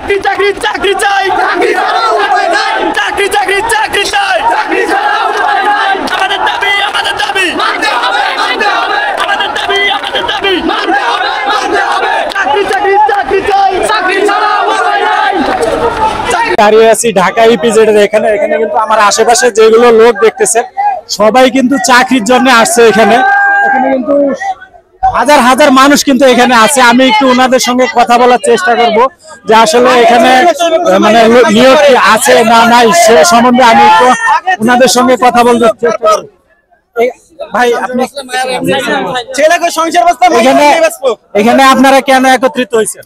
চাকরি চাকরি চাকরি চাই, চাকরি চাকরি চাকরি চাই, আমাদের দাবি আমাদের দাবি, আমাদের দাবি আমাদের দাবি, চাকরি চাকরি চাকরি চাই, চাকরি ছাড়া উপায় নাই। দাঁড়িয়ে আছি ঢাকা ইপিজেড এখানে কিন্তু আমার আশেপাশে যেগুলো লোক দেখতেছে সবাই কিন্তু চাকরির জন্য আসছে। এখানে কিন্তু হাজার হাজার মানুষ কিন্তু এখানে আছে। আমি একটু ওনাদের সঙ্গে কথা বলার চেষ্টা করব যে আসলে এখানে মানে নিয়োগ কি আছে না নাই সে সম্বন্ধে আমি একটু ওনাদের সঙ্গে কথা বলতে চেষ্টা করব। ভাই আপনি ছেলেকে সংসার এখানে আপনারা কেন একত্রিত হয়েছেন?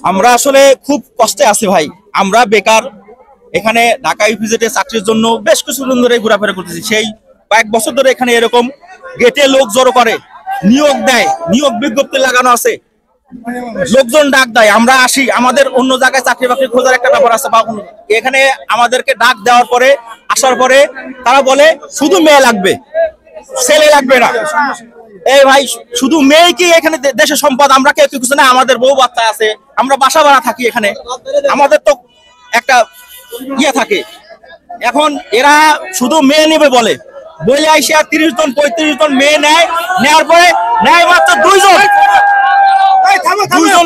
আমরা আসলে খুব কষ্টে আছি ভাই। আমরা বেকার, এখানে ঢাকা ইপিজেডে চাকরির জন্য বেশ কিছুদিন ধরে ঘোরাফেরা করতেছি। সেই কয়েক বছর ধরে এখানে এরকম গেটে লোক জড়ো করে, নিয়োগ দেয়, নিয়োগ বিজ্ঞপ্তি লাগানো আছে, লোকজন ডাক দেয়, আমরা আসি, আমাদের অন্য জায়গায় চাকরি বাকরি খোঁজার একটা ব্যাপার আছে। বা এখানে আমাদেরকে ডাক দেওয়ার পরে আসার পরে তারা বলে শুধু মেয়ে লাগবে, ছেলে লাগবে না। এই ভাই শুধু মেয়ে কি এখানে দেশের সম্পদ? আমরা কেউ কিছু না, আমাদের বউ বাচ্চা আছে, আমরা বাসা ভাড়া থাকি এখানে, আমাদের তো একটা ইয়ে থাকে। এখন এরা শুধু মেয়ে নেবে বলে আইসে 30 জন 35 জন মেয়ে নেয়, নেওয়ার পরে নেয় মাত্র 2 জন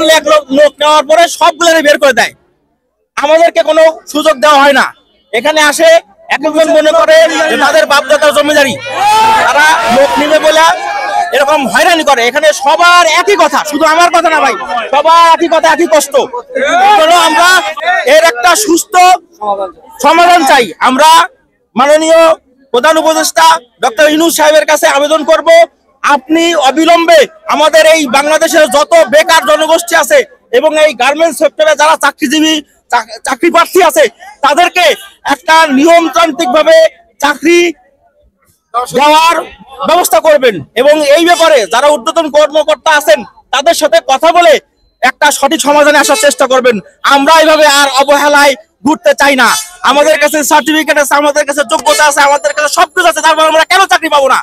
লোক নেওয়ার পরে সবগুলো বের করে দেয়। আমাদেরকে কোনো সুযোগ দেওয়া হয় না। এখানে আসে একজন মনে করে তাদের বাপদাদার জমিদারি, তারা লোক নেবে বলে এরকম হয়রানি করে। এখানে সবার একই কথা, শুধু আমার কথা না ভাই, সবার একই কথা, একই কষ্ট। আমরা এর একটা সুস্থ সমাধান চাই। আমরা মাননীয় প্রধান উপদেষ্টা ডক্টর ইউনূস সাহেবের কাছে আবেদন করব, আপনি অবিলম্বে আমাদের এই বাংলাদেশের যত বেকার জনগোষ্ঠী আছে এবং এই গার্মেন্টস সেক্টরে যারা চাকরিজীবী চাকরি প্রার্থী আছে তাদেরকে একটা নিয়মতান্ত্রিক ভাবে চাকরি দেওয়ার ব্যবস্থা করবেন এবং এই ব্যাপারে যারা ঊর্ধ্বতন কর্মকর্তা আছেন তাদের সাথে কথা বলে একটা সঠিক সমাধানে আসার চেষ্টা করবেন। আমরা এইভাবে আর অবহেলায় ঘুরতে চাই না। আমাদের কাছে সার্টিফিকেট আছে, আমাদের কাছে যোগ্যতা আছে, আমাদের কাছে সবকিছু আছে, তারপর আমরা কেন চাকরি পাবো না?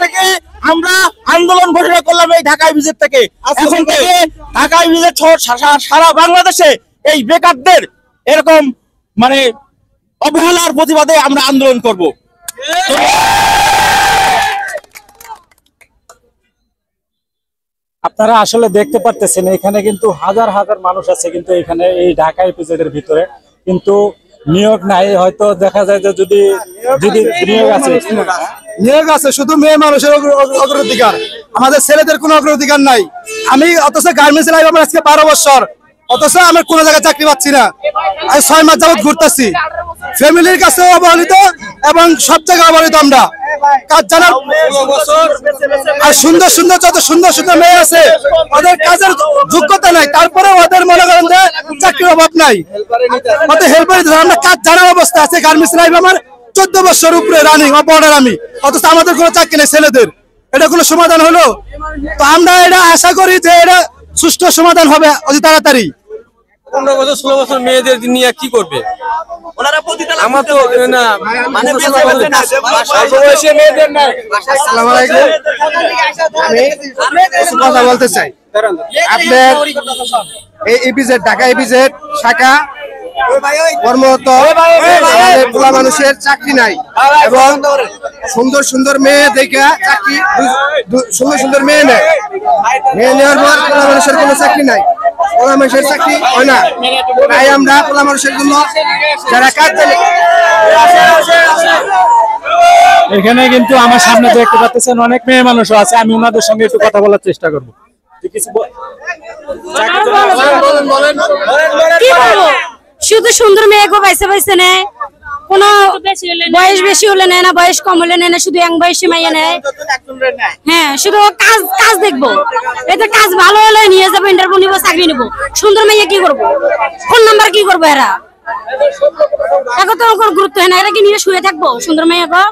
থেকে আমরা আন্দোলন ঘোষণা করলাম এই ঢাকা ইপিজেড থেকে। এখন থেকে ঢাকা ইপিজেড সারা বাংলাদেশে এই বেকারদের এরকম মানে অবহেলার প্রতিবাদে আমরা আন্দোলন করব। আপনারা আসলে দেখতে পারতেছেন এখানে কিন্তু হাজার হাজার মানুষ আছে, কিন্তু এখানে এই ঢাকা ইপিজেডের ভিতরে কিন্তু নিয়োগ নাই। হয়তো দেখা যায় যে যদি নিয়োগ আছে শুধু মেয়ে মানুষের অগ্রাধিকার, আমাদের ছেলেদের কোনো অগ্রাধিকার নাই। আমি অথচ গার্মেন্টস লাইফ আমার আজকে 12 বছর, অথচ আমি কোনো জায়গায় চাকরি পাচ্ছি না। আমি 6 মাস যাবত ঘুরতেছি, ফ্যামিলির কাছে অবহেলিত এবং সব জায়গায় অবহেলিত। আমরা কাজ জানার আর সুন্দর সুন্দর যত সুন্দর সুন্দর মেয়ে আছে ওদের কাজের যোগ্যতা নাই, তারপরে ওদের মনে করেন যে চাকরির অভাব নাই, ওদের হেল্পার। আমরা কাজ জানার অবস্থা আছে। গার্মেন্টস লাইফ আমার 14 বছর উপরে রানিং বর্ডার আমি, অথচ আমাদের কোনো চাকরি নেই ছেলেদের। এটা কোনো সমাধান হলো? তো আমরা এটা আশা করি যে এটা সুষ্ঠু সমাধান হবে অতি তাড়াতাড়ি। 15 বছর 16 বছর মেয়েদের নিয়ে কি করবে? আমার তো না মানে মেয়েদের নাই। আসসালামু আলাইকুম, আমি কথা বলতে চাই। আপনার এই ইপিজেড ঢাকা ইপিজেড শাখা কর্মরত পোলা মানুষের চাকরি নাই এবং সুন্দর সুন্দর মেয়ে দেখে চাকরি সুন্দর সুন্দর মেয়ে নেয়, মেয়ে নেওয়ার পর পোলা মানুষের কোনো চাকরি নাই, পোলা মানুষের চাকরি হয় না। তাই আমরা পোলা মানুষের জন্য যারা কাজ জানে এখানে কিন্তু আমার সামনে দেখতে পাচ্ছেন অনেক মেয়ে মানুষও আছে। আমি ওনাদের সঙ্গে একটু কথা বলার চেষ্টা করবো। শুধু সুন্দর মেয়ে গো পাইছে পাইছে না, কোন বয়স বেশি হলে নেয় না, বয়স কম হলে নেয় না, শুধু এক বয়সী মাইয়া নেয়। হ্যাঁ, শুধু কাজ কাজ দেখবো, এতে কাজ ভালো হলে নিয়ে যাবো, ইন্টারভিউ নিবো, চাকরি নিবো। সুন্দর মেয়ে কি করবো, ফোন নাম্বার কি করবো? এরা এখন তো গুরুত্ব হয় না, এরা কি নিয়ে শুয়ে থাকবো? সুন্দর মেয়ে গো